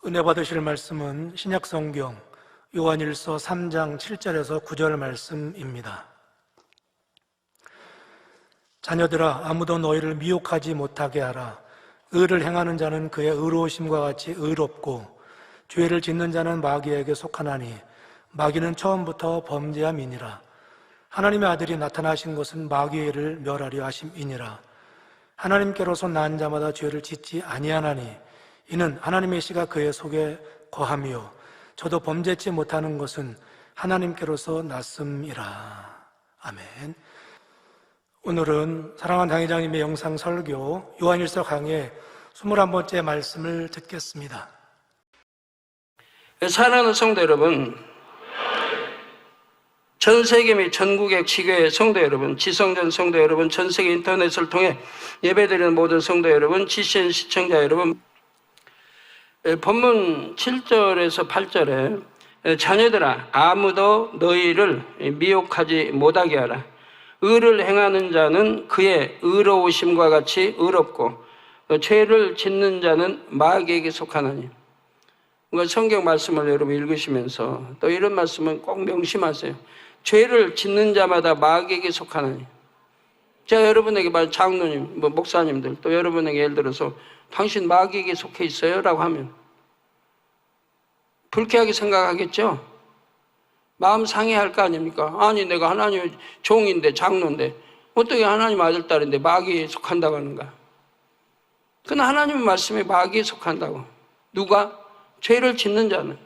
은혜 받으실 말씀은 신약성경 요한일서 3장 7절에서 9절 말씀입니다. 자녀들아, 아무도 너희를 미혹하지 못하게 하라. 의를 행하는 자는 그의 의로우심과 같이 의롭고 죄를 짓는 자는 마귀에게 속하나니 마귀는 처음부터 범죄함이니라. 하나님의 아들이 나타나신 것은 마귀를 멸하려 하심이니라. 하나님께로서 난 자마다 죄를 짓지 아니하나니 이는 하나님의 씨가 그의 속에 거함이요 저도 범죄치 못하는 것은 하나님께로서 났음이라. 아멘. 오늘은 사랑하는 당회장님의 영상 설교 요한일서 강의 21번째 말씀을 듣겠습니다. 사랑하는 성도 여러분, 전 세계 및 전국의 지교회 성도 여러분, 지성전 성도 여러분, 전 세계 인터넷을 통해 예배드리는 모든 성도 여러분, GCN 시청자 여러분, 본문 7절에서 8절에 자녀들아, 아무도 너희를 미혹하지 못하게 하라. 의를 행하는 자는 그의 의로우심과 같이 의롭고 죄를 짓는 자는 마귀에게 속하나니. 성경 말씀을 여러분 읽으시면서 또 이런 말씀은 꼭 명심하세요. 죄를 짓는 자마다 마귀에게 속하나니. 제가 여러분에게 장로님, 목사님들 또 여러분에게 예를 들어서 당신 마귀에게 속해 있어요? 라고 하면 불쾌하게 생각하겠죠? 마음 상해할 거 아닙니까? 아니 내가 하나님의 종인데 장로인데 어떻게 하나님 아들 딸인데 마귀에 속한다고 하는가? 그건 하나님의 말씀에 마귀에 속한다고. 누가? 죄를 짓는 자는.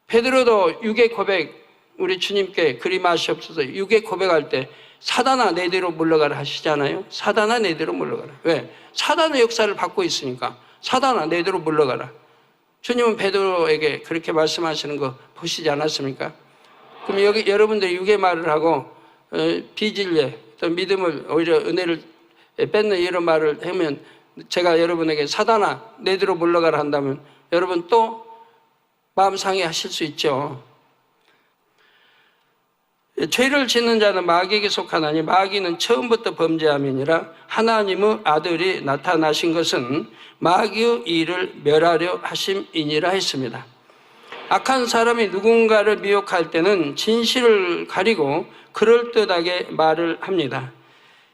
베드로도 유괴 고백, 우리 주님께 그리마시옵소서 유괴 고백할 때 사단아 내대로 물러가라 하시잖아요. 사단아 내대로 물러가라. 왜? 사단의 역사를 받고 있으니까. 사단아 내대로 물러가라. 주님은 베드로에게 그렇게 말씀하시는 거 보시지 않았습니까? 그럼 여기 여러분들이 유괴 말을 하고 비진리에 또 믿음을 오히려 은혜를 뺏는 이런 말을 하면 제가 여러분에게 사단아 내대로 물러가라 한다면 여러분 또 마음 상해하실 수 있죠. 죄를 짓는 자는 마귀에게 속하나니 마귀는 처음부터 범죄함이니라. 하나님의 아들이 나타나신 것은 마귀의 일을 멸하려 하심이니라 했습니다. 악한 사람이 누군가를 미혹할 때는 진실을 가리고 그럴듯하게 말을 합니다.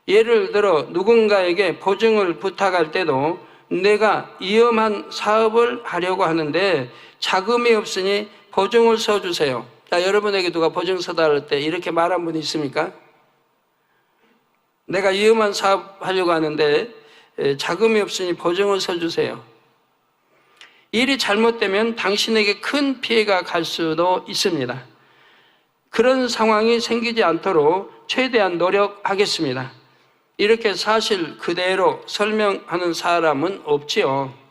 예를 들어 누군가에게 보증을 부탁할 때도 내가 위험한 사업을 하려고 하는데 자금이 없으니 보증을 서주세요. 자, 여러분에게 누가 보증 서달할 때 이렇게 말한 분이 있습니까? 내가 위험한 사업 하려고 하는데 자금이 없으니 보증을 서주세요. 일이 잘못되면 당신에게 큰 피해가 갈 수도 있습니다. 그런 상황이 생기지 않도록 최대한 노력하겠습니다. 이렇게 사실 그대로 설명하는 사람은 없지요.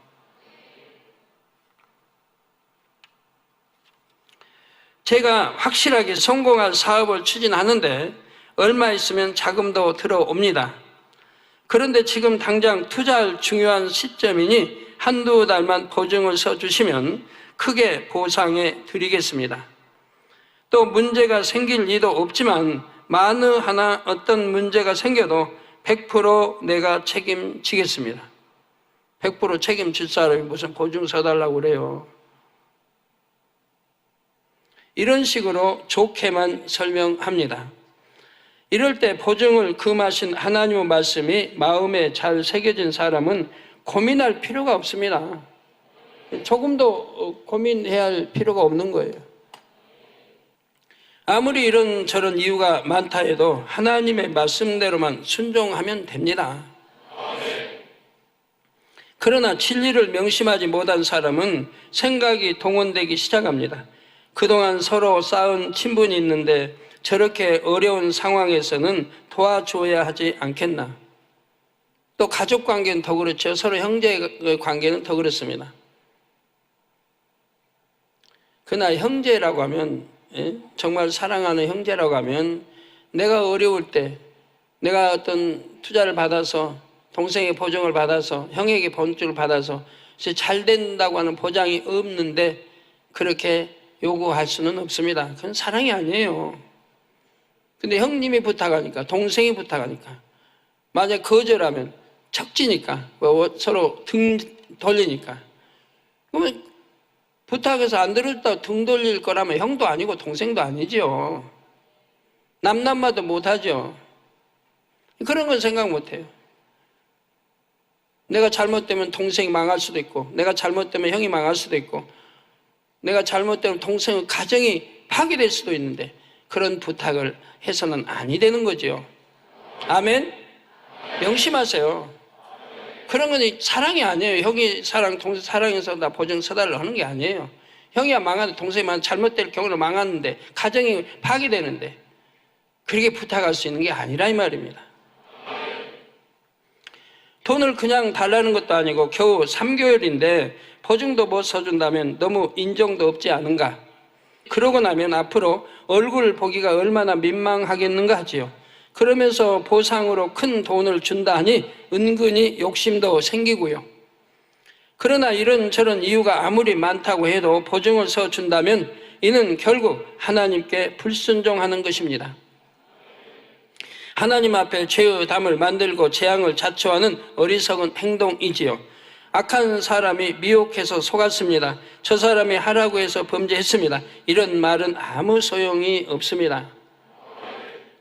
제가 확실하게 성공할 사업을 추진하는데 얼마 있으면 자금도 들어옵니다. 그런데 지금 당장 투자할 중요한 시점이니 한두 달만 보증을 서주시면 크게 보상해 드리겠습니다. 또 문제가 생길 리도 없지만 만에 하나 어떤 문제가 생겨도 100% 내가 책임지겠습니다. 100% 책임질 사람이 무슨 보증 서달라고 그래요. 이런 식으로 좋게만 설명합니다. 이럴 때 보증을 금하신 하나님의 말씀이 마음에 잘 새겨진 사람은 고민할 필요가 없습니다. 조금도 고민해야 할 필요가 없는 거예요. 아무리 이런저런 이유가 많다 해도 하나님의 말씀대로만 순종하면 됩니다. 그러나 진리를 명심하지 못한 사람은 생각이 동원되기 시작합니다. 그동안 서로 쌓은 친분이 있는데 저렇게 어려운 상황에서는 도와줘야 하지 않겠나. 또 가족 관계는 더 그렇죠. 서로 형제 관계는 더 그렇습니다. 그러나 형제라고 하면, 정말 사랑하는 형제라고 하면 내가 어려울 때 내가 어떤 투자를 받아서 동생의 보증을 받아서 형에게 보증을 받아서 잘 된다고 하는 보장이 없는데 그렇게 요구할 수는 없습니다. 그건 사랑이 아니에요. 근데 형님이 부탁하니까, 동생이 부탁하니까 만약 거절하면 척지니까, 서로 등 돌리니까. 그러면 부탁해서 안 들었다고 등 돌릴 거라면 형도 아니고 동생도 아니죠. 남남마도 못하죠. 그런 건 생각 못해요. 내가 잘못되면 동생이 망할 수도 있고, 내가 잘못되면 형이 망할 수도 있고, 내가 잘못되면 동생의 가정이 파괴될 수도 있는데 그런 부탁을 해서는 아니 되는 거죠. 아멘? 명심하세요. 그런 건 사랑이 아니에요. 형이 사랑, 동생 사랑해서 나 보증 서달라고 하는 게 아니에요. 형이야 망하는데 동생이 잘못될 경우는 망하는데 가정이 파괴되는데 그렇게 부탁할 수 있는 게 아니라 이 말입니다. 돈을 그냥 달라는 것도 아니고 겨우 3개월인데 보증도 못 서준다면 너무 인정도 없지 않은가. 그러고 나면 앞으로 얼굴 보기가 얼마나 민망하겠는가 하지요. 그러면서 보상으로 큰 돈을 준다 하니 은근히 욕심도 생기고요. 그러나 이런저런 이유가 아무리 많다고 해도 보증을 서준다면 이는 결국 하나님께 불순종하는 것입니다. 하나님 앞에 죄의 담을 만들고 재앙을 자초하는 어리석은 행동이지요. 악한 사람이 미혹해서 속았습니다. 저 사람이 하라고 해서 범죄했습니다. 이런 말은 아무 소용이 없습니다.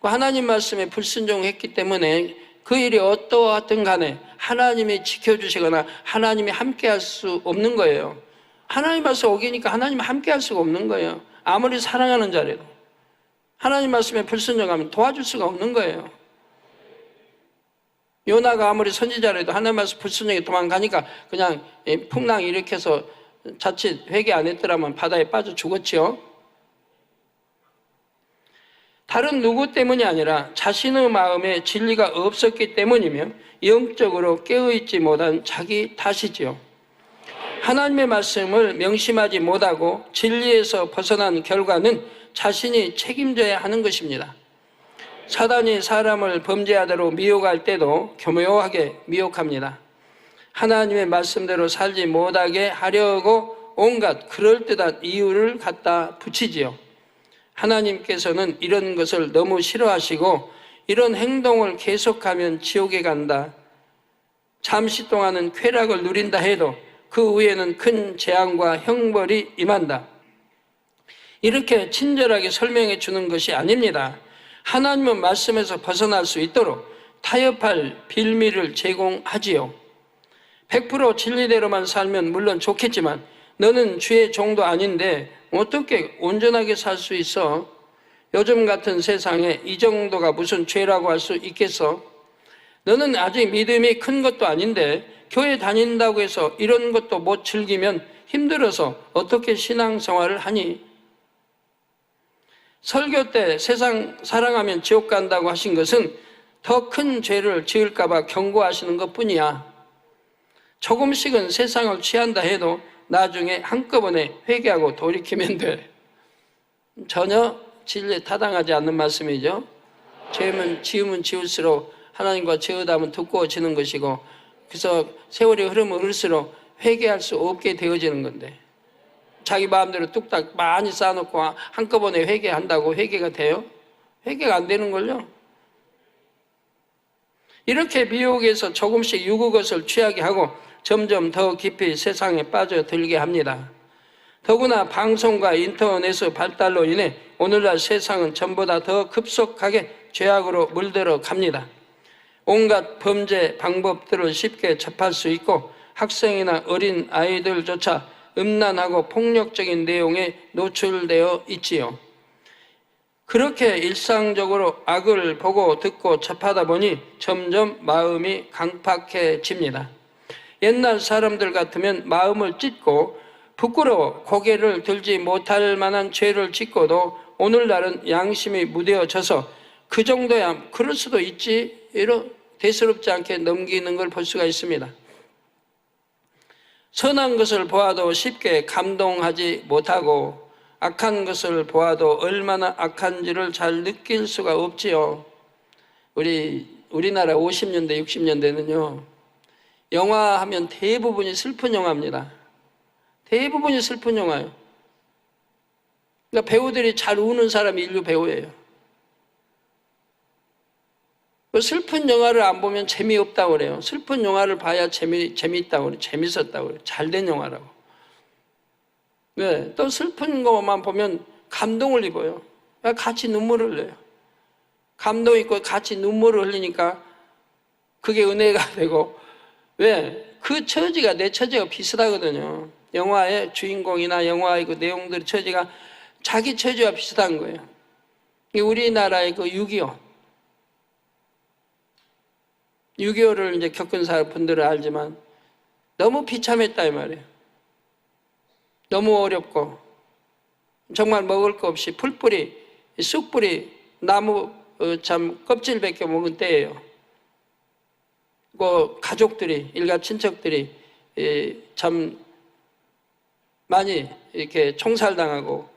하나님 말씀에 불순종했기 때문에 그 일이 어떠하든 간에 하나님이 지켜주시거나 하나님이 함께 할 수 없는 거예요. 하나님 말씀 어기니까 하나님 함께 할 수가 없는 거예요. 아무리 사랑하는 자라도 하나님 말씀에 불순종하면 도와줄 수가 없는 거예요. 요나가 아무리 선지자라도 하나님 말씀 불순종에 도망가니까 그냥 풍랑 일으켜서 자칫 회개 안 했더라면 바다에 빠져 죽었지요. 다른 누구 때문이 아니라 자신의 마음에 진리가 없었기 때문이며 영적으로 깨어있지 못한 자기 탓이지요. 하나님의 말씀을 명심하지 못하고 진리에서 벗어난 결과는 자신이 책임져야 하는 것입니다. 사단이 사람을 범죄하도록 미혹할 때도 교묘하게 미혹합니다. 하나님의 말씀대로 살지 못하게 하려고 온갖 그럴듯한 이유를 갖다 붙이지요. 하나님께서는 이런 것을 너무 싫어하시고 이런 행동을 계속하면 지옥에 간다. 잠시 동안은 쾌락을 누린다 해도 그 후에는 큰 재앙과 형벌이 임한다. 이렇게 친절하게 설명해 주는 것이 아닙니다. 하나님의 말씀에서 벗어날 수 있도록 타협할 빌미를 제공하지요. 100% 진리대로만 살면 물론 좋겠지만 너는 주의 종도 아닌데 어떻게 온전하게 살 수 있어? 요즘 같은 세상에 이 정도가 무슨 죄라고 할 수 있겠어? 너는 아직 믿음이 큰 것도 아닌데 교회 다닌다고 해서 이런 것도 못 즐기면 힘들어서 어떻게 신앙생활을 하니? 설교 때 세상 사랑하면 지옥 간다고 하신 것은 더 큰 죄를 지을까 봐 경고하시는 것뿐이야. 조금씩은 세상을 취한다 해도 나중에 한꺼번에 회개하고 돌이키면 돼. 전혀 진리에 타당하지 않는 말씀이죠. 죄는 지으면 지을수록 하나님과 죄의담은 두꺼워지는 것이고 그래서 세월이 흐르면 흐를수록 회개할 수 없게 되어지는 건데 자기 마음대로 뚝딱 많이 쌓아놓고 한꺼번에 회개한다고 회개가 돼요? 회개가 안 되는걸요. 이렇게 미혹에서 조금씩 유구 것을 취하게 하고 점점 더 깊이 세상에 빠져들게 합니다. 더구나 방송과 인터넷의 발달로 인해 오늘날 세상은 전보다 더 급속하게 죄악으로 물들어 갑니다. 온갖 범죄 방법들을 쉽게 접할 수 있고 학생이나 어린 아이들조차 음란하고 폭력적인 내용에 노출되어 있지요. 그렇게 일상적으로 악을 보고 듣고 접하다 보니 점점 마음이 강팍해집니다. 옛날 사람들 같으면 마음을 찢고 부끄러워 고개를 들지 못할 만한 죄를 짓고도 오늘날은 양심이 무뎌져서 그 정도야 그럴 수도 있지 이런 대수롭지 않게 넘기는 걸 볼 수가 있습니다. 선한 것을 보아도 쉽게 감동하지 못하고 악한 것을 보아도 얼마나 악한지를 잘 느낄 수가 없지요. 우리나라 50년대, 60년대는요. 영화 하면 대부분이 슬픈 영화입니다. 대부분이 슬픈 영화예요. 그러니까 배우들이 잘 우는 사람이 인류 배우예요. 그 슬픈 영화를 안 보면 재미없다고 그래요. 슬픈 영화를 봐야 재미있다고 그래요. 재밌었다고 그래요. 잘된 영화라고. 네, 또 슬픈 것만 보면 감동을 입어요. 같이 눈물을 흘려요. 감동 있고 같이 눈물을 흘리니까 그게 은혜가 되고, 왜? 그 처지가 내 처지가 비슷하거든요. 영화의 주인공이나 영화의 그 내용들의 처지가 자기 처지와 비슷한 거예요. 우리나라의 그 6.25를 이제 겪은 분들은 알지만 너무 비참했다 이 말이에요. 너무 어렵고 정말 먹을 거 없이 풀뿌리, 쑥뿌리, 나무 참 껍질밖에 먹은 때예요. 그 가족들이, 일가 친척들이 참 많이 이렇게 총살당하고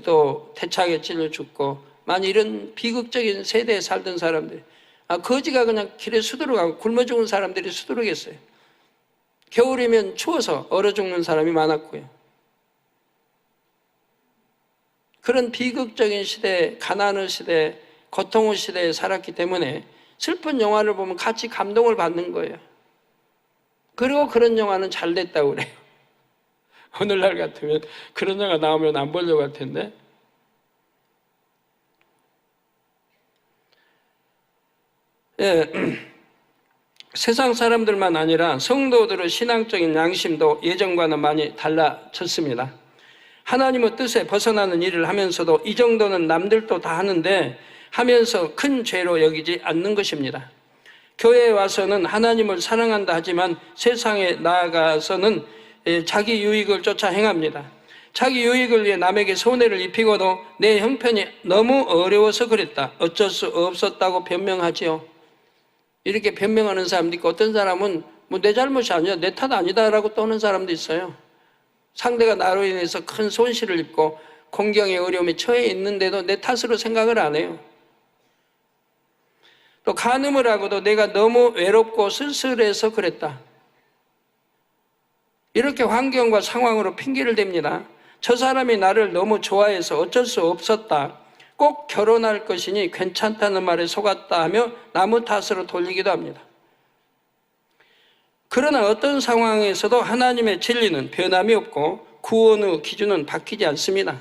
또 태창에 찔려 죽고 많이 이런 비극적인 세대에 살던 사람들, 거지가 그냥 길에 수두룩하고 굶어 죽은 사람들이 수두룩했어요. 겨울이면 추워서 얼어 죽는 사람이 많았고요. 그런 비극적인 시대, 가난의 시대, 고통의 시대에 살았기 때문에 슬픈 영화를 보면 같이 감동을 받는 거예요. 그리고 그런 영화는 잘 됐다고 그래요. 오늘날 같으면 그런 영화 나오면 안 보려고 할 텐데. 예, 세상 사람들만 아니라 성도들의 신앙적인 양심도 예전과는 많이 달라졌습니다. 하나님의 뜻에 벗어나는 일을 하면서도 이 정도는 남들도 다 하는데 하면서 큰 죄로 여기지 않는 것입니다. 교회에 와서는 하나님을 사랑한다 하지만 세상에 나아가서는 자기 유익을 쫓아 행합니다. 자기 유익을 위해 남에게 손해를 입히고도 내 형편이 너무 어려워서 그랬다, 어쩔 수 없었다고 변명하지요. 이렇게 변명하는 사람도 있고, 어떤 사람은 뭐 내 잘못이 아니야, 내 탓 아니다라고 떠는 사람도 있어요. 상대가 나로 인해서 큰 손실을 입고 공경의 어려움에 처해 있는데도 내 탓으로 생각을 안 해요. 또 간음을 하고도 내가 너무 외롭고 쓸쓸해서 그랬다, 이렇게 환경과 상황으로 핑계를 댑니다. 저 사람이 나를 너무 좋아해서 어쩔 수 없었다, 꼭 결혼할 것이니 괜찮다는 말에 속았다 하며 남의 탓으로 돌리기도 합니다. 그러나 어떤 상황에서도 하나님의 진리는 변함이 없고 구원의 기준은 바뀌지 않습니다.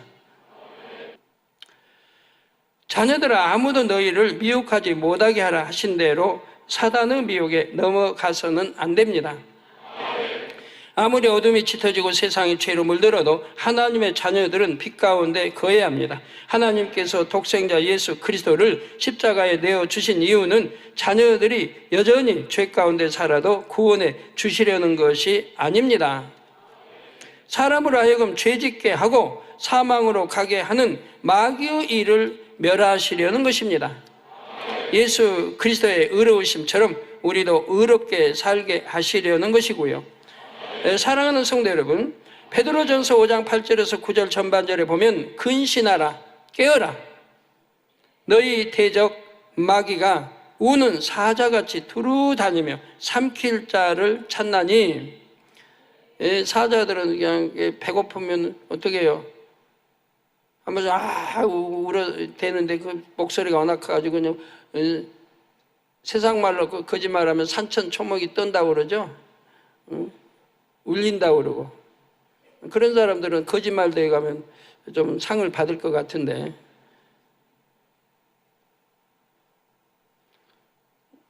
자녀들아, 아무도 너희를 미혹하지 못하게 하라 하신 대로 사단의 미혹에 넘어가서는 안 됩니다. 아무리 어둠이 짙어지고 세상이 죄로 물들어도 하나님의 자녀들은 빛 가운데 거해야 합니다. 하나님께서 독생자 예수 그리스도를 십자가에 내어주신 이유는 자녀들이 여전히 죄 가운데 살아도 구원해 주시려는 것이 아닙니다. 사람으로 하여금 죄짓게 하고 사망으로 가게 하는 마귀의 일을 멸하시려는 것입니다. 예수 그리스도의 의로우심처럼 우리도 의롭게 살게 하시려는 것이고요. 사랑하는 성도 여러분, 베드로전서 5장 8절에서 9절 전반절에 보면 근신하라, 깨어라, 너희 대적 마귀가 우는 사자같이 두루 다니며 삼킬 자를 찾나니. 사자들은 그냥 배고프면 어떻게 해요? 한번 울어대는데 그 목소리가 워낙 커가지고 그냥 세상 말로 거짓말하면 산천 초목이 뜬다고 그러죠. 울린다고 그러고. 그런 사람들은 거짓말대에 가면 좀 상을 받을 것 같은데,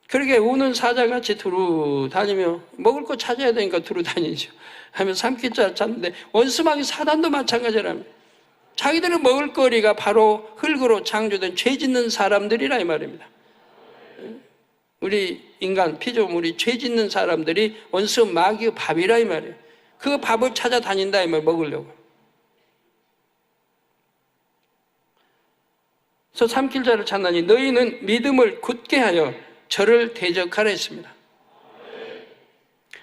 그렇게 우는 사자같이 두루 다니며 먹을 거 찾아야 되니까 두루 다니죠. 하면 삼킬 줄 찾는데 원수마귀 사단도 마찬가지랍니다. 자기들은 먹을 거리가 바로 흙으로 창조된 죄 짓는 사람들이라 이 말입니다. 우리 인간 피조물이 죄 짓는 사람들이 원수 마귀의 밥이라 이 말이에요. 그 밥을 찾아다닌다 이 말, 먹으려고. 그래서 삼킬 자를 찾나니 너희는 믿음을 굳게 하여 저를 대적하라 했습니다.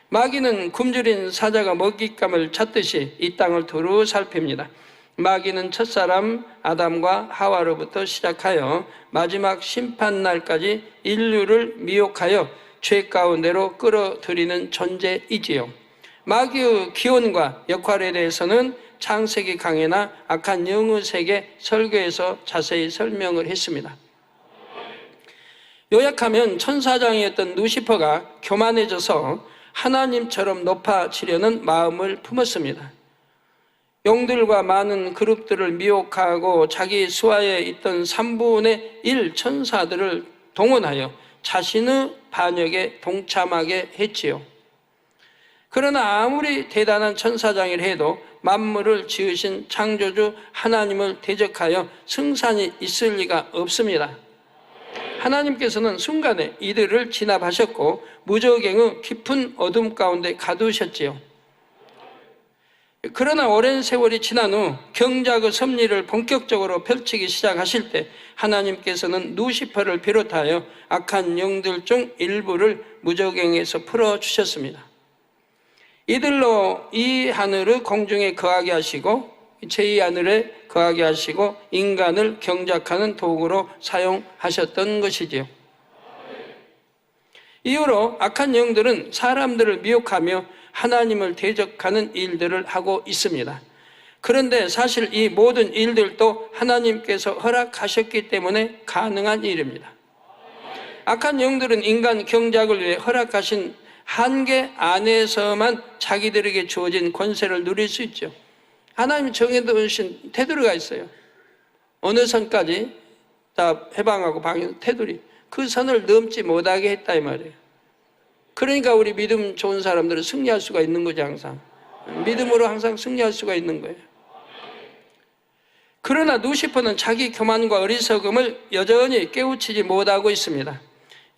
마귀는 굶주린 사자가 먹잇감을 찾듯이 이 땅을 두루 살핍니다. 마귀는 첫사람 아담과 하와로부터 시작하여 마지막 심판날까지 인류를 미혹하여 죄 가운데로 끌어들이는 존재이지요. 마귀의 기원과 역할에 대해서는 창세기 강해나 악한 영의 세계 설교에서 자세히 설명을 했습니다. 요약하면 천사장이었던 루시퍼가 교만해져서 하나님처럼 높아지려는 마음을 품었습니다. 용들과 많은 그룹들을 미혹하고 자기 수하에 있던 3분의 1 천사들을 동원하여 자신의 반역에 동참하게 했지요. 그러나 아무리 대단한 천사장이라 해도 만물을 지으신 창조주 하나님을 대적하여 승산이 있을 리가 없습니다. 하나님께서는 순간에 이들을 진압하셨고 무저갱의 깊은 어둠 가운데 가두셨지요. 그러나 오랜 세월이 지난 후 경작의 섭리를 본격적으로 펼치기 시작하실 때 하나님께서는 루시퍼를 비롯하여 악한 영들 중 일부를 무저갱에서 풀어주셨습니다. 이들로 이 하늘의 공중에 거하게 하시고 제2하늘에 거하게 하시고 인간을 경작하는 도구로 사용하셨던 것이지요. 이후로 악한 영들은 사람들을 미혹하며 하나님을 대적하는 일들을 하고 있습니다. 그런데 사실 이 모든 일들도 하나님께서 허락하셨기 때문에 가능한 일입니다. 악한 영들은 인간 경작을 위해 허락하신 한계 안에서만 자기들에게 주어진 권세를 누릴 수 있죠. 하나님이 정해두신 테두리가 있어요. 어느 선까지 다 해방하고 방해 테두리, 그 선을 넘지 못하게 했다 이 말이에요. 그러니까 우리 믿음 좋은 사람들은 승리할 수가 있는 거죠. 항상 믿음으로 항상 승리할 수가 있는 거예요. 그러나 루시퍼는 자기 교만과 어리석음을 여전히 깨우치지 못하고 있습니다.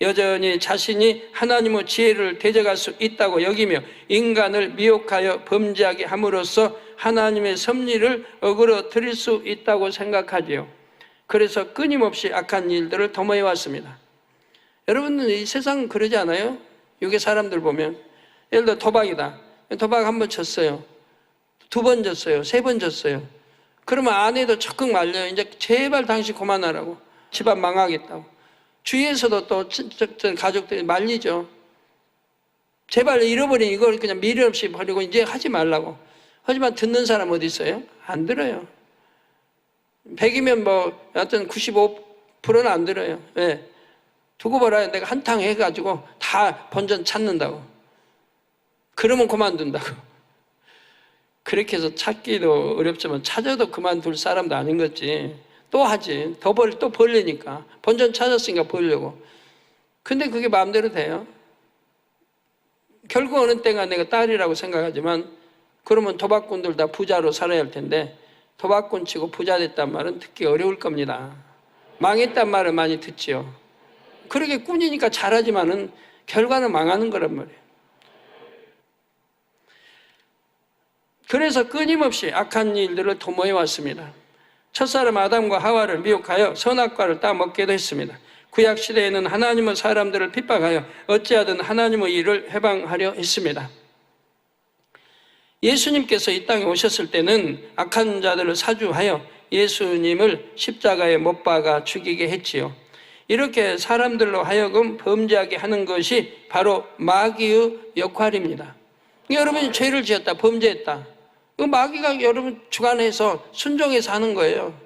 여전히 자신이 하나님의 지혜를 대적할 수 있다고 여기며 인간을 미혹하여 범죄하게 함으로써 하나님의 섭리를 어그러뜨릴 수 있다고 생각하지요. 그래서 끊임없이 악한 일들을 도모해 왔습니다. 여러분은 이 세상은 그러지 않아요? 여기 사람들 보면 예를 들어 도박이다. 도박 한 번 쳤어요. 2번 졌어요. 3번 졌어요. 그러면 아내도 적극 말려요. 이제 제발 당신 그만하라고. 집안 망하겠다고. 주위에서도 또 가족들이 말리죠. 제발 잃어버린 이걸 그냥 미련 없이 버리고 이제 하지 말라고. 하지만 듣는 사람 어디 있어요? 안 들어요. 100이면 뭐 하여튼 95%는 안 들어요. 왜? 두고 보라. 내가 한탕 해가지고 다 본전 찾는다고. 그러면 그만둔다고. 그렇게 해서 찾기도 어렵지만 찾아도 그만둘 사람도 아닌 거지. 또 하지. 또 벌리니까. 본전 찾았으니까 벌려고. 근데 그게 마음대로 돼요. 결국 어느 때가 내가 딸이라고 생각하지만 그러면 도박꾼들 다 부자로 살아야 할 텐데 도박꾼 치고 부자 됐단 말은 듣기 어려울 겁니다. 망했단 말은 많이 듣지요. 그렇게 꾼이니까 잘하지만은 결과는 망하는 거란 말이에요. 그래서 끊임없이 악한 일들을 도모해 왔습니다. 첫사람 아담과 하와를 미혹하여 선악과를 따먹게도 했습니다. 구약 시대에는 하나님은 사람들을 핍박하여 어찌하든 하나님의 일을 해방하려 했습니다. 예수님께서 이 땅에 오셨을 때는 악한 자들을 사주하여 예수님을 십자가에 못 박아 죽이게 했지요. 이렇게 사람들로 하여금 범죄하게 하는 것이 바로 마귀의 역할입니다. 여러분이 죄를 지었다, 범죄했다. 그 마귀가 여러분 주관해서 순종해서 하는 거예요.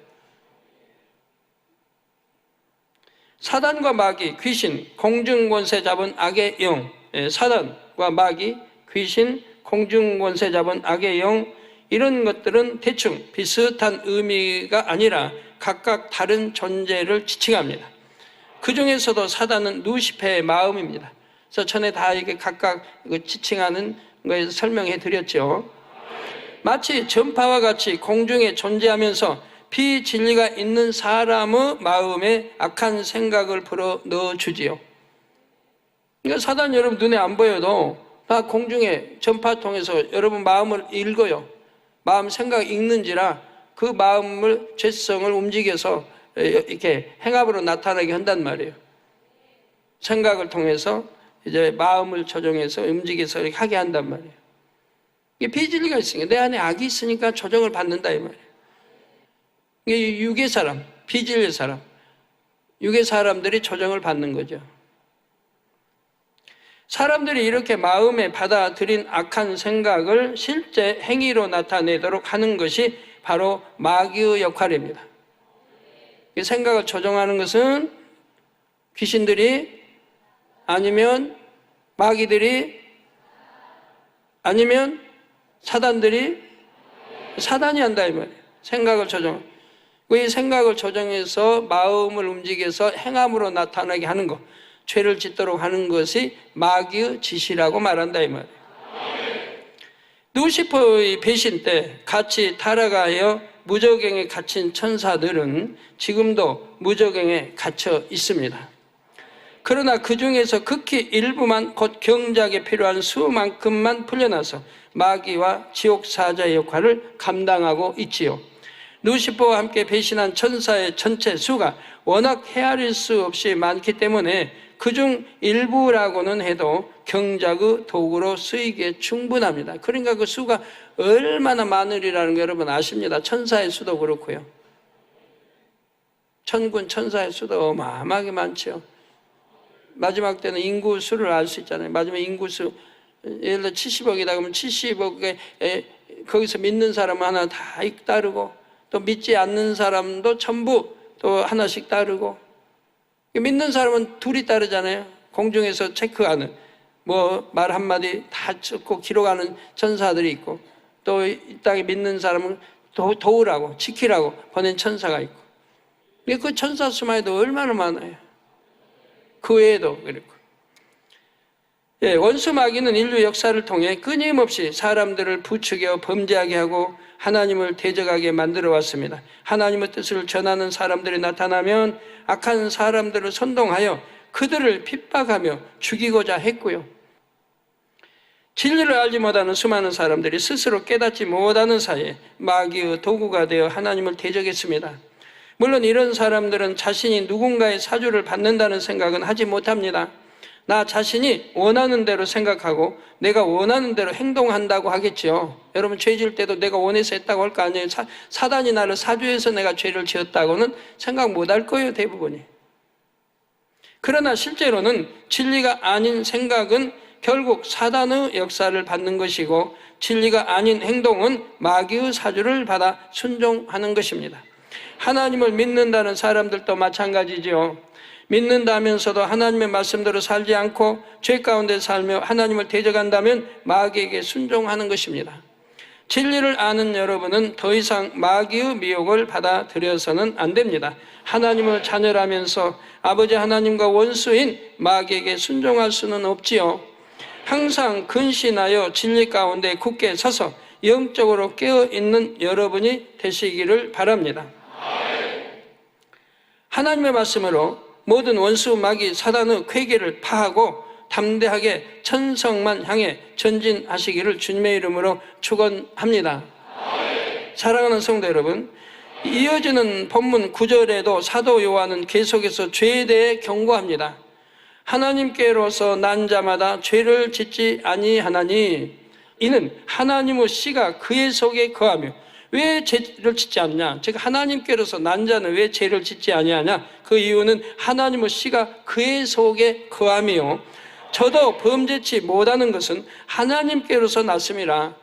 사단과 마귀, 귀신, 공중권세 잡은 악의 영, 사단과 마귀, 귀신, 공중권세 잡은 악의 영, 이런 것들은 대충 비슷한 의미가 아니라 각각 다른 존재를 지칭합니다. 그 중에서도 사단은 루시퍼의 마음입니다. 그래서 전에 다 이게 각각 지칭하는 거에서 설명해 드렸죠. 마치 전파와 같이 공중에 존재하면서 비진리가 있는 사람의 마음에 악한 생각을 불어 넣어주지요. 그러니까 사단 여러분 눈에 안 보여도 다 공중에 전파 통해서 여러분 마음을 읽어요. 마음 생각 읽는지라 그 마음을 죄성을 움직여서 이렇게 행합으로 나타나게 한단 말이에요. 생각을 통해서 이제 마음을 조정해서 움직여서 이렇게 하게 한단 말이에요. 이게 비진리가 있으니까 내 안에 악이 있으니까 조정을 받는다 이 말이에요. 이게 육의 사람, 비진리의 사람, 육의 사람들이 조정을 받는 거죠. 사람들이 이렇게 마음에 받아들인 악한 생각을 실제 행위로 나타내도록 하는 것이 바로 마귀의 역할입니다. 이 생각을 조정하는 것은 귀신들이? 아니면 마귀들이? 아니면 사단들이? 사단이 한다 이 말이에요. 생각을 조정. 이 생각을 조정해서 마음을 움직여서 행함으로 나타나게 하는 것, 죄를 짓도록 하는 것이 마귀의 짓이라고 말한다 이 말이에요. 루시퍼의 배신 때 같이 타락하여 무저갱에 갇힌 천사들은 지금도 무저갱에 갇혀 있습니다. 그러나 그 중에서 극히 일부만 곧 경작에 필요한 수만큼만 풀려나서 마귀와 지옥 사자의 역할을 감당하고 있지요. 루시퍼와 함께 배신한 천사의 전체 수가 워낙 헤아릴 수 없이 많기 때문에 그중 일부라고는 해도 경작의 도구로 쓰이기에 충분합니다. 그러니까 그 수가 얼마나 많으리라는 거 여러분 아십니다. 천사의 수도 그렇고요. 천군 천사의 수도 어마어마하게 많죠. 마지막 때는 인구 수를 알 수 있잖아요. 마지막 인구 수, 예를 들어 70억이다 그러면 70억에 거기서 믿는 사람 하나 다 따르고 또 믿지 않는 사람도 전부 또 하나씩 따르고, 믿는 사람은 둘이 따르잖아요. 공중에서 체크하는, 뭐 말 한마디 다 듣고 기록하는 천사들이 있고, 또 이 땅에 믿는 사람은 도우라고 지키라고 보낸 천사가 있고, 그 천사 수만 해도 얼마나 많아요. 그 외에도 그렇고. 예, 원수 마귀는 인류 역사를 통해 끊임없이 사람들을 부추겨 범죄하게 하고 하나님을 대적하게 만들어 왔습니다. 하나님의 뜻을 전하는 사람들이 나타나면 악한 사람들을 선동하여 그들을 핍박하며 죽이고자 했고요. 진리를 알지 못하는 수많은 사람들이 스스로 깨닫지 못하는 사이에 마귀의 도구가 되어 하나님을 대적했습니다. 물론 이런 사람들은 자신이 누군가의 사주를 받는다는 생각은 하지 못합니다. 나 자신이 원하는 대로 생각하고 내가 원하는 대로 행동한다고 하겠죠. 여러분 죄 지을 때도 내가 원해서 했다고 할 거 아니에요. 사단이 나를 사주해서 내가 죄를 지었다고는 생각 못 할 거예요, 대부분이. 그러나 실제로는 진리가 아닌 생각은 결국 사단의 역사를 받는 것이고, 진리가 아닌 행동은 마귀의 사주를 받아 순종하는 것입니다. 하나님을 믿는다는 사람들도 마찬가지죠. 믿는다면서도 하나님의 말씀대로 살지 않고 죄 가운데 살며 하나님을 대적한다면 마귀에게 순종하는 것입니다. 진리를 아는 여러분은 더 이상 마귀의 미혹을 받아들여서는 안 됩니다. 하나님을 자녀라면서 아버지 하나님과 원수인 마귀에게 순종할 수는 없지요. 항상 근신하여 진리 가운데 굳게 서서 영적으로 깨어있는 여러분이 되시기를 바랍니다. 하나님의 말씀으로 모든 원수 마귀 사단의 쾌계를 파하고 담대하게 천성만 향해 전진하시기를 주님의 이름으로 축원합니다. 사랑하는 성도 여러분, 이어지는 본문 9절에도 사도 요한은 계속해서 죄에 대해 경고합니다. 하나님께로서 난 자마다 죄를 짓지 아니하나니 이는 하나님의 씨가 그의 속에 거하며. 왜 죄를 짓지 않냐? 즉 하나님께로서 난 자는 왜 죄를 짓지 아니하냐? 그 이유는 하나님의 씨가 그의 속에 거함이요 저도 범죄치 못하는 것은 하나님께로서 났음이라.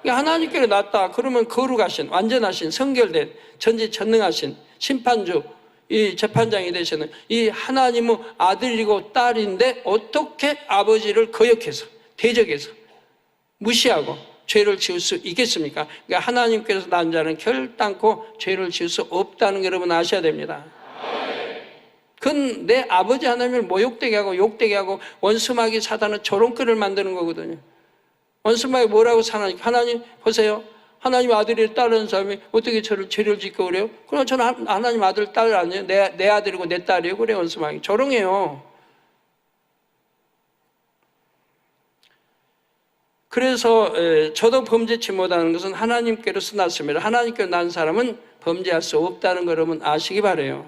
하나님께로 났다 그러면 거룩하신, 완전하신, 성결된, 전지전능하신 심판주, 이 재판장이 되시는 이 하나님의 아들이고 딸인데 어떻게 아버지를 거역해서 대적해서 무시하고 죄를 지을 수 있겠습니까? 그러니까 하나님께서 난 자는 결단코 죄를 지을 수 없다는 거 여러분 아셔야 됩니다. 그건 내 아버지 하나님을 모욕되게 하고 욕되게 하고 원수마귀 사단은 조롱거리를 만드는 거거든요. 원수마귀 뭐라고 사나니? 하나님 보세요. 하나님 아들이 따르는 사람이 어떻게 죄를 짓고 그래요? 그럼 저는 하나님 아들 딸 아니에요? 내 아들이고 내 딸이에요? 그래 원수마귀 조롱해요. 그래서 저도 범죄치 못하는 것은 하나님께로서 났습니다. 하나님께로 난 사람은 범죄할 수 없다는 걸 여러분 아시기 바라요.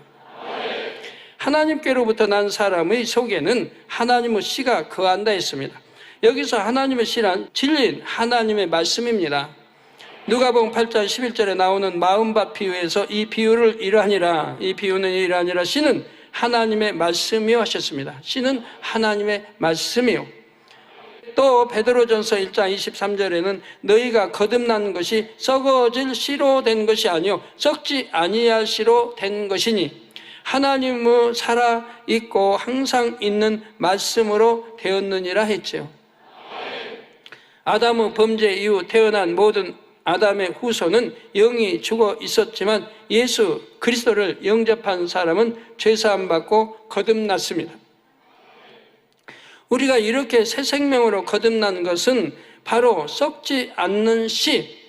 하나님께로부터 난 사람의 속에는 하나님의 씨가 거한다 했습니다. 여기서 하나님의 씨란 진리인 하나님의 말씀입니다. 누가복음 8장 11절에 나오는 마음밭 비유에서 이 비유를 이러하니라, 이 비유는 이러하니라, 씨는 하나님의 말씀이요 하셨습니다. 씨는 하나님의 말씀이요. 또 베드로전서 1장 23절에는 너희가 거듭난 것이 썩어질 씨로 된 것이 아니요 썩지 아니할 씨로 된 것이니 하나님의 살아있고 항상 있는 말씀으로 되었느니라 했죠. 아담의 범죄 이후 태어난 모든 아담의 후손은 영이 죽어 있었지만 예수 그리스도를 영접한 사람은 죄사함 받고 거듭났습니다. 우리가 이렇게 새 생명으로 거듭난 것은 바로 썩지 않는 씨,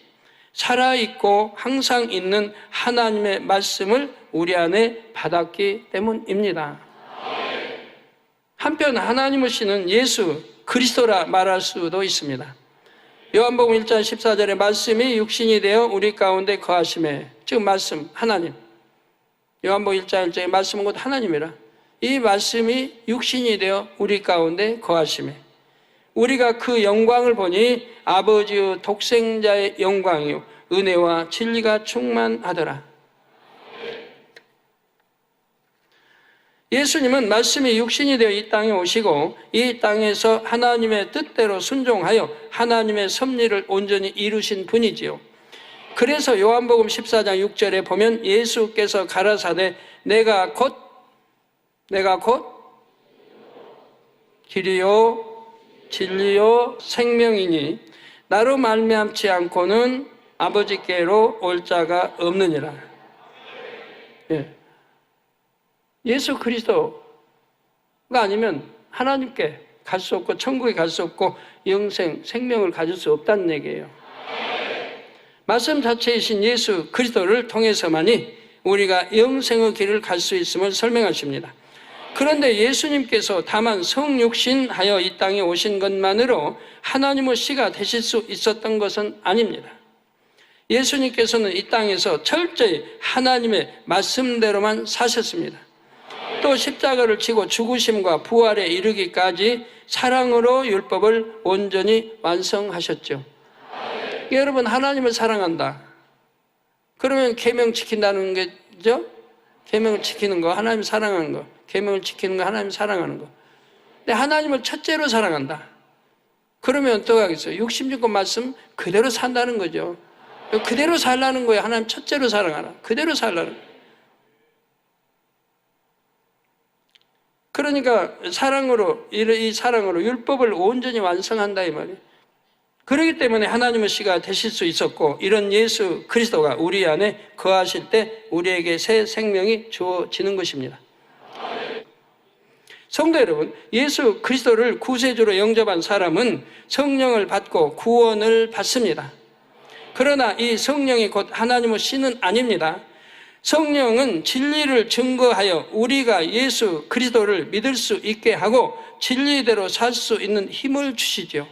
살아있고 항상 있는 하나님의 말씀을 우리 안에 받았기 때문입니다. 한편 하나님의 씨는 예수 그리스도라 말할 수도 있습니다. 요한복음 1장 14절에 말씀이 육신이 되어 우리 가운데 거하심에, 즉 말씀, 하나님. 요한복음 1장 1절에 말씀은 곧 하나님이라. 이 말씀이 육신이 되어 우리 가운데 거하심에 우리가 그 영광을 보니 아버지의 독생자의 영광이요 은혜와 진리가 충만하더라. 예수님은 말씀이 육신이 되어 이 땅에 오시고 이 땅에서 하나님의 뜻대로 순종하여 하나님의 섭리를 온전히 이루신 분이지요. 그래서 요한복음 14장 6절에 보면 예수께서 가라사대 내가 곧 길이요 진리요 생명이니 나로 말미암지 않고는 아버지께로 올 자가 없느니라. 예수 그리스도가 아니면 하나님께 갈 수 없고 천국에 갈 수 없고 영생, 생명을 가질 수 없다는 얘기예요. 말씀 자체이신 예수 그리스도를 통해서만이 우리가 영생의 길을 갈 수 있음을 설명하십니다. 그런데 예수님께서 다만 성육신하여 이 땅에 오신 것만으로 하나님의 씨가 되실 수 있었던 것은 아닙니다. 예수님께서는 이 땅에서 철저히 하나님의 말씀대로만 사셨습니다. 또 십자가를 지고 죽으심과 부활에 이르기까지 사랑으로 율법을 온전히 완성하셨죠. 여러분, 하나님을 사랑한다. 그러면 계명 지킨다는 게죠? 계명을 지키는 거, 하나님 사랑하는 거. 계명을 지키는 거, 하나님 사랑하는 거. 근데 하나님을 첫째로 사랑한다. 그러면 어떻게 하겠어요? 66권 말씀 그대로 산다는 거죠. 그대로 살라는 거예요. 하나님 첫째로 사랑하라. 그대로 살라는 거예요. 그러니까 이 사랑으로 율법을 온전히 완성한다 이 말이에요. 그렇기 때문에 하나님의 씨가 되실 수 있었고 이런 예수 그리스도가 우리 안에 거하실 때 우리에게 새 생명이 주어지는 것입니다. 성도 여러분, 예수 그리스도를 구세주로 영접한 사람은 성령을 받고 구원을 받습니다. 그러나 이 성령이 곧 하나님의 씨는 아닙니다. 성령은 진리를 증거하여 우리가 예수 그리스도를 믿을 수 있게 하고 진리대로 살 수 있는 힘을 주시죠.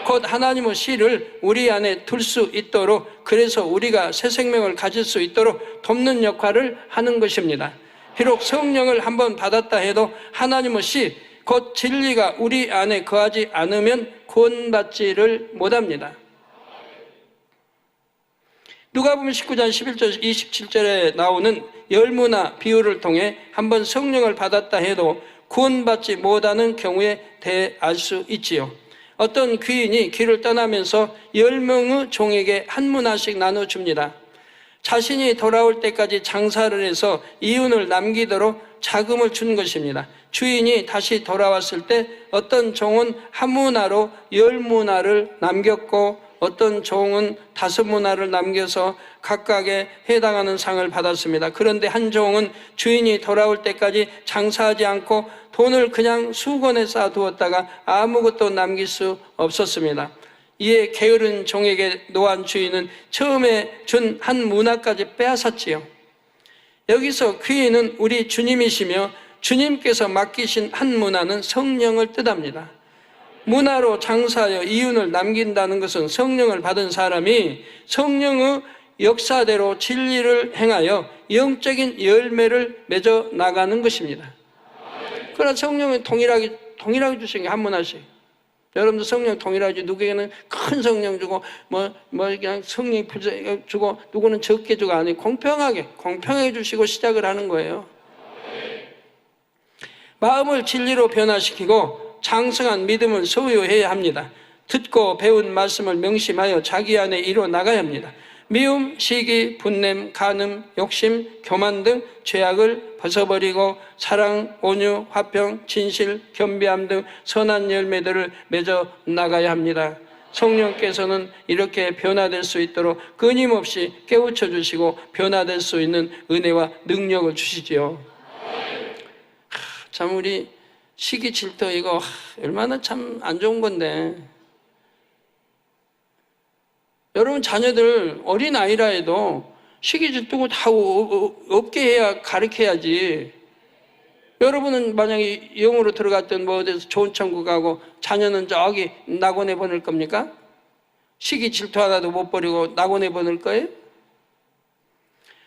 곧 하나님의 씨를 우리 안에 둘 수 있도록, 그래서 우리가 새 생명을 가질 수 있도록 돕는 역할을 하는 것입니다. 비록 성령을 한번 받았다 해도 하나님의 씨, 곧 진리가 우리 안에 거하지 않으면 구원받지를 못합니다. 누가복음 19장 11절 27절에 나오는 열무나 비유를 통해 한번 성령을 받았다 해도 구원받지 못하는 경우에 대해 알 수 있지요. 어떤 귀인이 길을 떠나면서 10명의 종에게 한 문화씩 나눠줍니다. 자신이 돌아올 때까지 장사를 해서 이윤을 남기도록 자금을 준 것입니다. 주인이 다시 돌아왔을 때 어떤 종은 한 문화로 10문화를 남겼고 어떤 종은 5문화를 남겨서 각각에 해당하는 상을 받았습니다. 그런데 한 종은 주인이 돌아올 때까지 장사하지 않고 돈을 그냥 수건에 쌓아두었다가 아무것도 남길 수 없었습니다. 이에 게으른 종에게 노한 주인은 처음에 준 한 문화까지 빼앗았지요. 여기서 귀인은 우리 주님이시며 주님께서 맡기신 한 문화는 성령을 뜻합니다. 문화로 장사하여 이윤을 남긴다는 것은 성령을 받은 사람이 성령의 역사대로 진리를 행하여 영적인 열매를 맺어 나가는 것입니다. 그러나 성령은 동일하게 주신 게 한 문화씩. 여러분도 성령 동일하게 누구에게는 큰 성령 주고 그냥 성령 주고 누구는 적게 주고 아니 공평하게 주시고 시작을 하는 거예요. 마음을 진리로 변화시키고 장성한 믿음을 소유해야 합니다. 듣고 배운 말씀을 명심하여 자기 안에 이뤄 나가야 합니다. 미움, 시기, 분냄, 간음, 욕심, 교만 등 죄악을 벗어버리고 사랑, 온유, 화평, 진실, 겸비함 등 선한 열매들을 맺어 나가야 합니다. 성령께서는 이렇게 변화될 수 있도록 끊임없이 깨우쳐 주시고 변화될 수 있는 은혜와 능력을 주시지요. 참 우리 시기 질투 이거 얼마나 참 안 좋은 건데, 여러분 자녀들 어린아이라 해도 시기 질투고 다 없게 해야 가르쳐야지. 여러분은 만약에 영으로 들어갔던 뭐 어디서 좋은 천국 가고 자녀는 저기 낙원에 보낼 겁니까? 시기 질투 하나도 못 버리고 낙원에 보낼 거예요?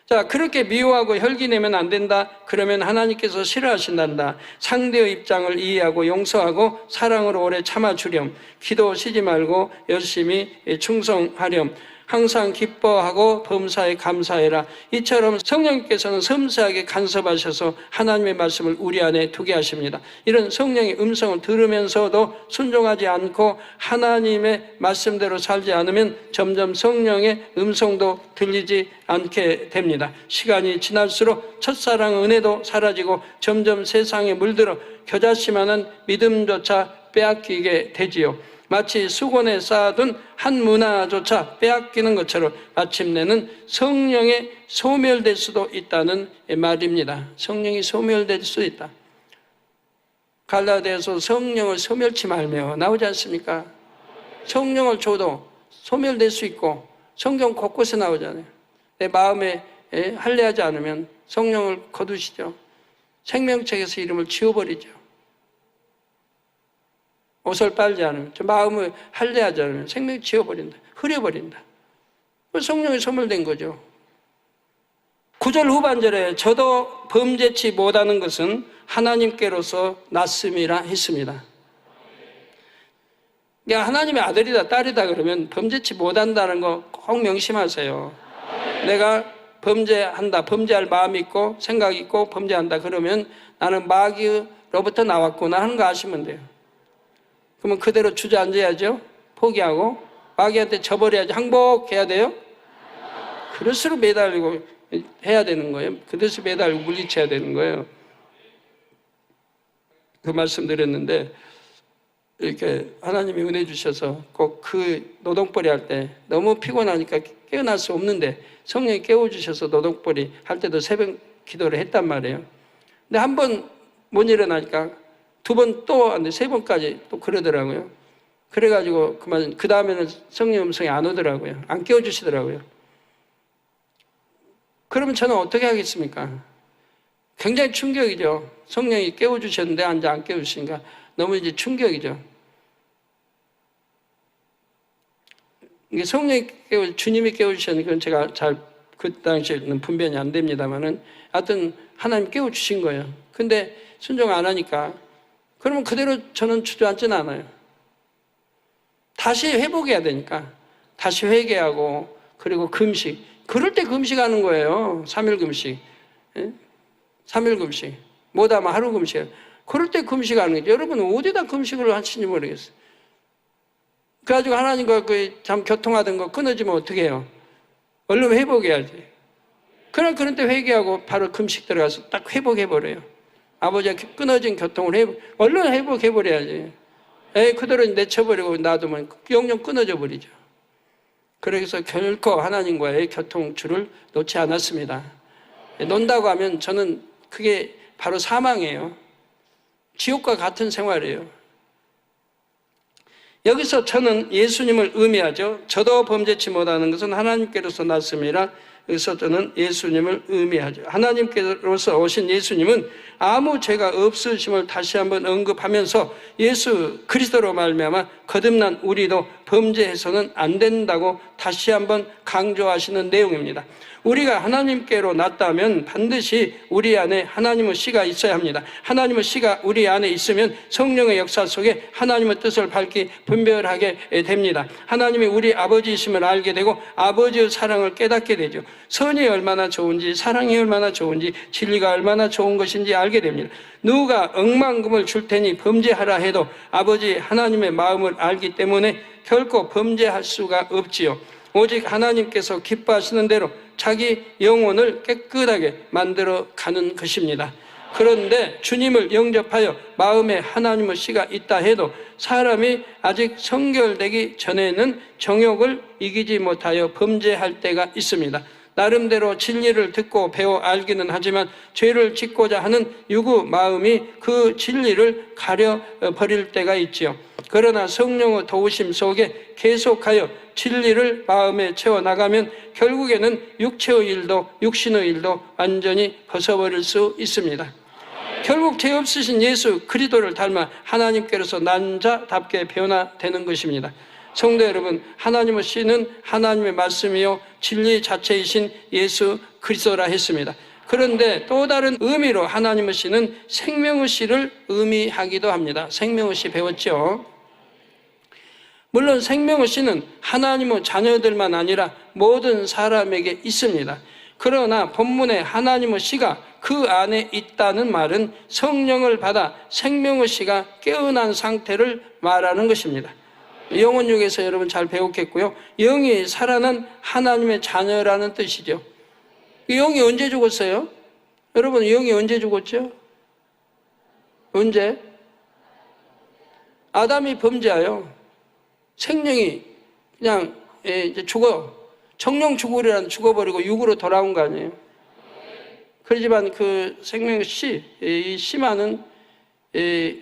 자, 그렇게 미워하고 혈기내면 안 된다. 그러면 하나님께서 싫어하신단다. 상대의 입장을 이해하고 용서하고 사랑으로 오래 참아주렴. 기도 쉬지 말고 열심히 충성하렴. 항상 기뻐하고 범사에 감사해라. 이처럼 성령께서는 섬세하게 간섭하셔서 하나님의 말씀을 우리 안에 두게 하십니다. 이런 성령의 음성을 들으면서도 순종하지 않고 하나님의 말씀대로 살지 않으면 점점 성령의 음성도 들리지 않게 됩니다. 시간이 지날수록 첫사랑 은혜도 사라지고 점점 세상에 물들어 겨자씨만한 믿음조차 빼앗기게 되지요. 마치 수건에 쌓아둔 한 문화조차 빼앗기는 것처럼 마침내는 성령에 소멸될 수도 있다는 말입니다. 성령이 소멸될 수 있다. 갈라디아서 성령을 소멸치 말며 나오지 않습니까? 성령을 줘도 소멸될 수 있고 성경 곳곳에 나오잖아요. 내 마음에 할례하지 않으면 성령을 거두시죠. 생명책에서 이름을 지워버리죠. 옷을 빨지 않으면, 저 마음을 할례하지 않으면 생명 지워버린다. 흐려버린다. 성령이 소멸된 거죠. 9절 후반절에 저도 범죄치 못하는 것은 하나님께로서 났음이라 했습니다. 그러니까 하나님의 아들이다 딸이다 그러면 범죄치 못한다는 거 꼭 명심하세요. 내가 범죄한다, 범죄할 마음이 있고 생각이 있고 범죄한다 그러면 나는 마귀로부터 나왔구나 하는 거 아시면 돼요. 그러면 그대로 주저앉아야죠. 포기하고 마귀한테 져버려야지. 항복해야 돼요. 그릇으로 매달리고 해야 되는 거예요. 그릇으로 매달리고 물리쳐야 되는 거예요. 그 말씀 드렸는데 이렇게 하나님이 은혜 주셔서 꼭 그 노동벌이 할 때 너무 피곤하니까 깨어날 수 없는데 성령이 깨워주셔서 노동벌이 할 때도 새벽 기도를 했단 말이에요. 근데 한 번 못 일어나니까 두 번 또 안 돼, 세 번까지 또 그러더라고요. 그래가지고 그 다음에는 성령 음성이 안 오더라고요. 안 깨워주시더라고요. 그러면 저는 어떻게 하겠습니까? 굉장히 충격이죠. 성령이 깨워주셨는데 안 깨워주시니까 너무 이제 충격이죠. 이게 성령이 주님이 깨워주셨으니까 그건 제가 그 당시에는 분별이 안 됩니다만은 하여튼 하나님 깨워주신 거예요. 근데 순종 안 하니까 그러면 그대로 저는 주저앉지는 않아요. 다시 회복해야 되니까 다시 회개하고 그리고 금식. 그럴 때 금식하는 거예요. 3일 금식. 3일 금식. 못하면 하루 금식. 그럴 때 금식하는 거죠. 여러분 어디다 금식을 하시는지 모르겠어요. 그래가지고 하나님과 참 교통하던 거 끊어지면 어떻게 해요? 얼른 회복해야지. 그런 때 회개하고 바로 금식 들어가서 딱 회복해버려요. 아버지가 끊어진 교통을 얼른 회복해버려야지. 그대로 내쳐버리고 놔두면 영영 끊어져 버리죠. 그래서 결코 하나님과의 교통줄을 놓지 않았습니다. 논다고 하면 저는 그게 바로 사망이에요. 지옥과 같은 생활이에요. 여기서 저는 예수님을 의미하죠. 저도 범죄치 못하는 것은 하나님께로서 났음이라. 여기서 저는 예수님을 의미하죠. 하나님께로서 오신 예수님은 아무 죄가 없으심을 다시 한번 언급하면서 예수 그리스도로 말미암아 거듭난 우리도 범죄해서는 안 된다고 다시 한번 강조하시는 내용입니다. 우리가 하나님께로 났다면 반드시 우리 안에 하나님의 씨가 있어야 합니다. 하나님의 씨가 우리 안에 있으면 성령의 역사 속에 하나님의 뜻을 밝히 분별하게 됩니다. 하나님이 우리 아버지이심을 알게 되고 아버지의 사랑을 깨닫게 되죠. 선이 얼마나 좋은지, 사랑이 얼마나 좋은지, 진리가 얼마나 좋은 것인지 알게 됩니다. 누가 억만금을 줄 테니 범죄하라 해도 아버지 하나님의 마음을 알기 때문에 결코 범죄할 수가 없지요. 오직 하나님께서 기뻐하시는 대로 자기 영혼을 깨끗하게 만들어 가는 것입니다. 그런데 주님을 영접하여 마음에 하나님의 씨가 있다 해도 사람이 아직 성결되기 전에는 정욕을 이기지 못하여 범죄할 때가 있습니다. 나름대로 진리를 듣고 배워 알기는 하지만 죄를 짓고자 하는 유구 마음이 그 진리를 가려 버릴 때가 있지요. 그러나 성령의 도우심 속에 계속하여 진리를 마음에 채워나가면 결국에는 육체의 일도 육신의 일도 완전히 벗어버릴 수 있습니다. 결국 죄 없으신 예수 그리스도를 닮아 하나님께로서 난자답게 변화되는 것입니다. 성도 여러분, 하나님의 씨는 하나님의 말씀이요 진리 자체이신 예수 그리스도라 했습니다. 그런데 또 다른 의미로 하나님의 씨는 생명의 씨를 의미하기도 합니다. 생명의 씨 배웠죠? 물론 생명의 씨는 하나님의 자녀들만 아니라 모든 사람에게 있습니다. 그러나 본문에 하나님의 씨가 그 안에 있다는 말은 성령을 받아 생명의 씨가 깨어난 상태를 말하는 것입니다. 영혼육에서 여러분 잘 배웠겠고요. 영이 살아난 하나님의 자녀라는 뜻이죠. 영이 언제 죽었어요? 여러분, 영이 언제 죽었죠? 언제? 아담이 범죄하여 생명이 그냥 이제 죽어. 정령 죽으리라는 죽어버리고 육으로 돌아온 거 아니에요? 그렇지만 그 생명의 씨, 이 씨만은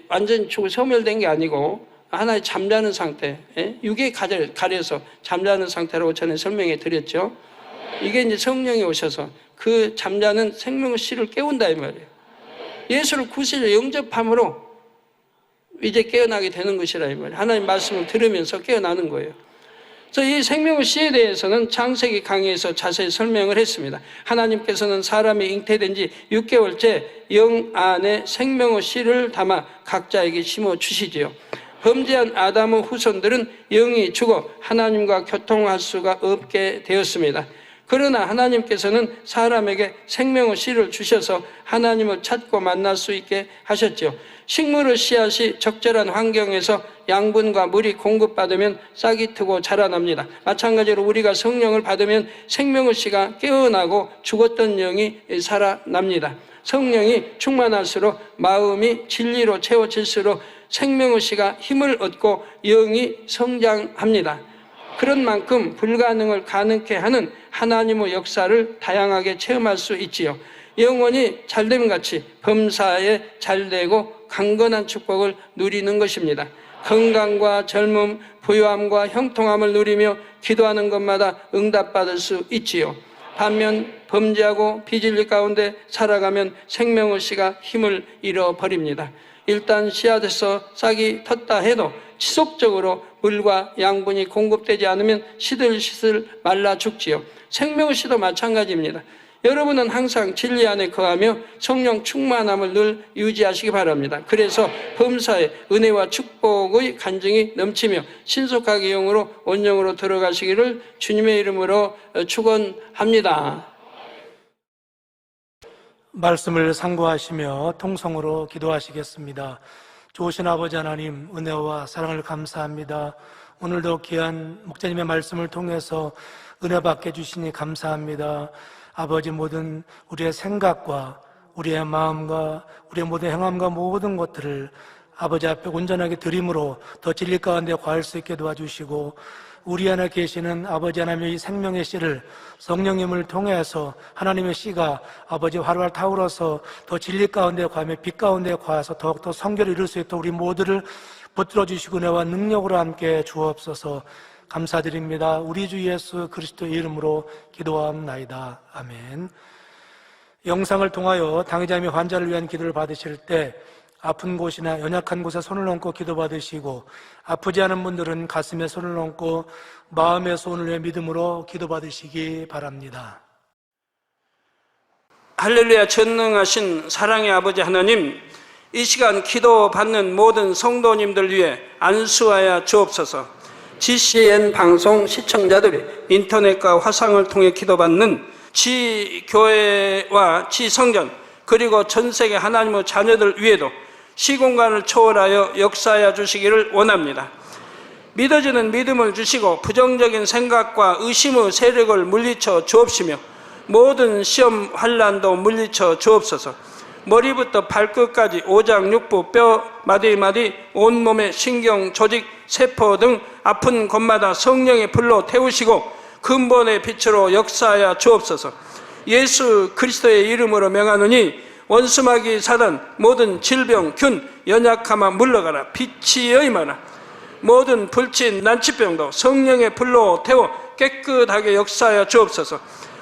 완전히 죽어 소멸된 게 아니고 하나의 잠자는 상태, 육에 가려서 잠자는 상태라고 전에 설명해 드렸죠. 이게 이제 성령이 오셔서 그 잠자는 생명의 씨를 깨운다 이 말이에요. 예수를 구세주로 영접함으로 이제 깨어나게 되는 것이라 이 말이에요. 하나님 말씀을 들으면서 깨어나는 거예요. 그래서 이 생명의 씨에 대해서는 창세기 강의에서 자세히 설명을 했습니다. 하나님께서는 사람이 잉태된 지 6개월째 영 안에 생명의 씨를 담아 각자에게 심어 주시지요. 범죄한 아담의 후손들은 영이 죽어 하나님과 교통할 수가 없게 되었습니다. 그러나 하나님께서는 사람에게 생명의 씨를 주셔서 하나님을 찾고 만날 수 있게 하셨죠. 식물의 씨앗이 적절한 환경에서 양분과 물이 공급받으면 싹이 트고 자라납니다. 마찬가지로 우리가 성령을 받으면 생명의 씨가 깨어나고 죽었던 영이 살아납니다. 성령이 충만할수록 마음이 진리로 채워질수록 생명의 씨가 힘을 얻고 영이 성장합니다. 그런 만큼 불가능을 가능케 하는 하나님의 역사를 다양하게 체험할 수 있지요. 영혼이 잘됨 같이 범사에 잘되고 강건한 축복을 누리는 것입니다. 건강과 젊음, 부유함과 형통함을 누리며 기도하는 것마다 응답받을 수 있지요. 반면 범죄하고 비진리 가운데 살아가면 생명의 씨가 힘을 잃어버립니다. 일단 씨앗에서 싹이 텄다 해도 지속적으로 물과 양분이 공급되지 않으면 시들시들 말라 죽지요. 생명의 씨도 마찬가지입니다. 여러분은 항상 진리 안에 거하며 성령 충만함을 늘 유지하시기 바랍니다. 그래서 범사에 은혜와 축복의 간증이 넘치며 신속하게 영으로 온영으로 들어가시기를 주님의 이름으로 축원합니다. 말씀을 상고하시며 통성으로 기도하시겠습니다. 좋으신 아버지 하나님, 은혜와 사랑을 감사합니다. 오늘도 귀한 목사님의 말씀을 통해서 은혜 받게 주시니 감사합니다. 아버지, 모든 우리의 생각과 우리의 마음과 우리의 모든 행함과 모든 것들을 아버지 앞에 온전하게 드림으로 더 진리 가운데 거할 수 있게 도와주시고, 우리 안에 계시는 아버지 하나님의 이 생명의 씨를 성령님을 통해서 하나님의 씨가 아버지 활활 타오르서 더 진리 가운데 거하며 빛 가운데 거하서 더욱더 성결을 이룰 수 있도록 우리 모두를 붙들어 주시고 은혜와 능력으로 함께 주옵소서. 감사드립니다. 우리 주 예수 그리스도의 이름으로 기도하옵나이다. 아멘. 영상을 통하여 당의자님이 환자를 위한 기도를 받으실 때 아픈 곳이나 연약한 곳에 손을 얹고 기도받으시고, 아프지 않은 분들은 가슴에 손을 얹고 마음의 소원을 위해 믿음으로 기도받으시기 바랍니다. 할렐루야. 전능하신 사랑의 아버지 하나님, 이 시간 기도받는 모든 성도님들 위해 안수하여 주옵소서. GCN 방송 시청자들이 인터넷과 화상을 통해 기도받는 지교회와 지성전, 그리고 전 세계 하나님의 자녀들 위에도 시공간을 초월하여 역사하여 주시기를 원합니다. 믿어지는 믿음을 주시고 부정적인 생각과 의심의 세력을 물리쳐 주옵시며 모든 시험 환난도 물리쳐 주옵소서. 머리부터 발끝까지 오장육부 뼈 마디마디 온몸의 신경 조직 세포 등 아픈 곳마다 성령의 불로 태우시고 근본의 빛으로 역사하여 주옵소서. 예수 그리스도의 이름으로 명하노니 원수마귀 사단 모든 질병 균 연약함아 물러가라. 빛이 여임하라. 모든 불친 난치병도 성령의 불로 태워 깨끗하게 역사하여 주옵소서.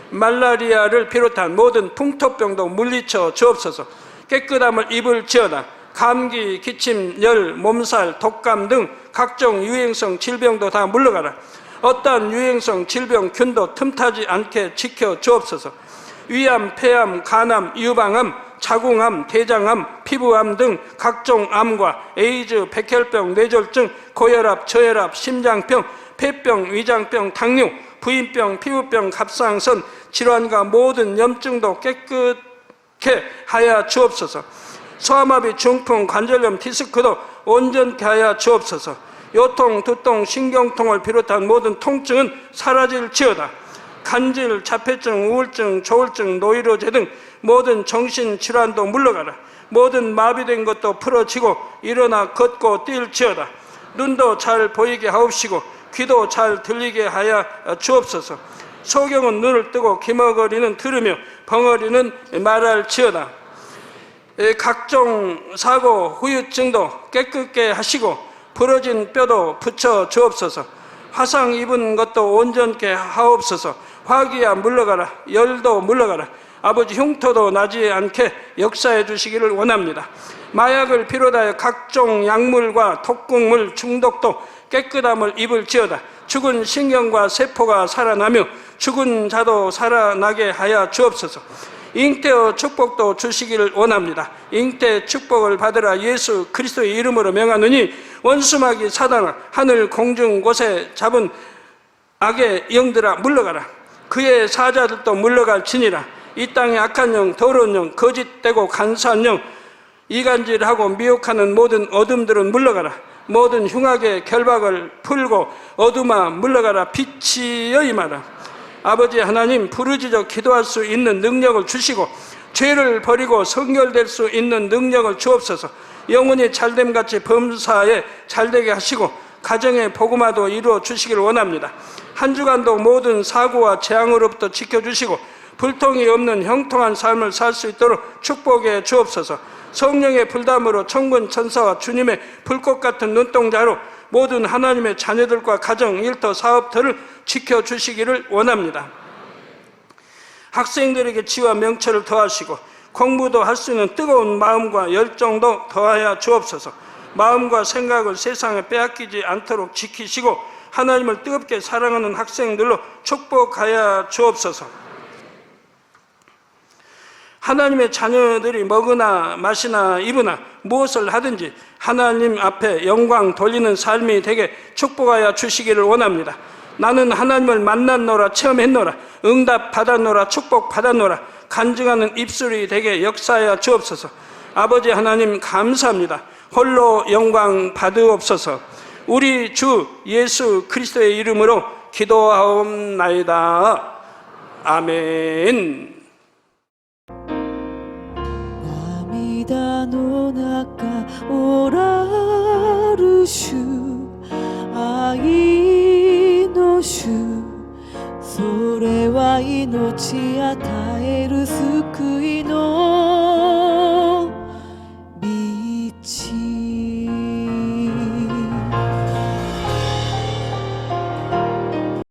말라리아를 비롯한 모든 풍토병도 물리쳐 주옵소서. 깨끗함을 입을지어다. 감기, 기침, 열, 몸살, 독감 등 각종 유행성 질병도 다 물러가라. 어떠한 유행성 질병 균도 틈타지 않게 지켜 주옵소서. 위암, 폐암, 간암, 유방암, 자궁암, 대장암, 피부암 등 각종 암과 에이즈, 백혈병, 뇌졸중, 고혈압, 저혈압, 심장병, 폐병, 위장병, 당뇨, 부인병, 피부병, 갑상선 질환과 모든 염증도 깨끗게 하여 주옵소서. 소아마비, 중풍, 관절염, 디스크도 온전케 하여 주옵소서. 요통, 두통, 신경통을 비롯한 모든 통증은 사라질지어다. 간질, 자폐증, 우울증, 조울증, 노이로제 등 모든 정신질환도 물러가라. 모든 마비된 것도 풀어지고 일어나 걷고 뛸지어다. 눈도 잘 보이게 하옵시고 귀도 잘 들리게 하여 주옵소서. 소경은 눈을 뜨고 기머거리는 들으며 벙어리는 말할지어다. 각종 사고, 후유증도 깨끗게 하시고 부러진 뼈도 붙여 주옵소서. 화상 입은 것도 온전케 하옵소서. 화기야 물러가라. 열도 물러가라. 아버지 흉터도 나지 않게 역사해 주시기를 원합니다. 마약을 비롯하여 각종 약물과 독극물 중독도 깨끗함을 입을지어다. 죽은 신경과 세포가 살아나며 죽은 자도 살아나게 하여 주옵소서. 잉태의 축복도 주시기를 원합니다. 잉태 축복을 받으라. 예수 그리스도의 이름으로 명하노니 원수마귀 사단아 하늘 공중 곳에 잡은 악의 영들아 물러가라. 그의 사자들도 물러갈지니라. 이 땅의 악한 영, 더러운 영, 거짓되고 간사한 영, 이간질하고 미혹하는 모든 어둠들은 물러가라. 모든 흉악의 결박을 풀고 어둠아 물러가라. 빛이 여임하라. 아버지 하나님, 부르짖어 기도할 수 있는 능력을 주시고 죄를 버리고 성결될 수 있는 능력을 주옵소서. 영혼이 잘됨같이 범사에 잘되게 하시고 가정의 복음화도 이루어 주시기를 원합니다. 한 주간도 모든 사고와 재앙으로부터 지켜주시고 불통이 없는 형통한 삶을 살 수 있도록 축복해 주옵소서. 성령의 불담으로 천군 천사와 주님의 불꽃 같은 눈동자로 모든 하나님의 자녀들과 가정, 일터, 사업터를 지켜주시기를 원합니다. 학생들에게 지와 명철을 더하시고 공부도 할 수 있는 뜨거운 마음과 열정도 더하여 주옵소서. 마음과 생각을 세상에 빼앗기지 않도록 지키시고 하나님을 뜨겁게 사랑하는 학생들로 축복하여 주옵소서. 하나님의 자녀들이 먹으나 마시나 입으나 무엇을 하든지 하나님 앞에 영광 돌리는 삶이 되게 축복하여 주시기를 원합니다. 나는 하나님을 만났노라, 체험했노라, 응답 받았노라, 축복 받았노라, 간증하는 입술이 되게 역사하여 주옵소서. 아버지 하나님 감사합니다. 홀로 영광 받으옵소서. 우리 주 예수 그리스도의 이름으로 기도하옵나이다. 아멘. 涙の中おらる主、愛の主、それは命与える救いの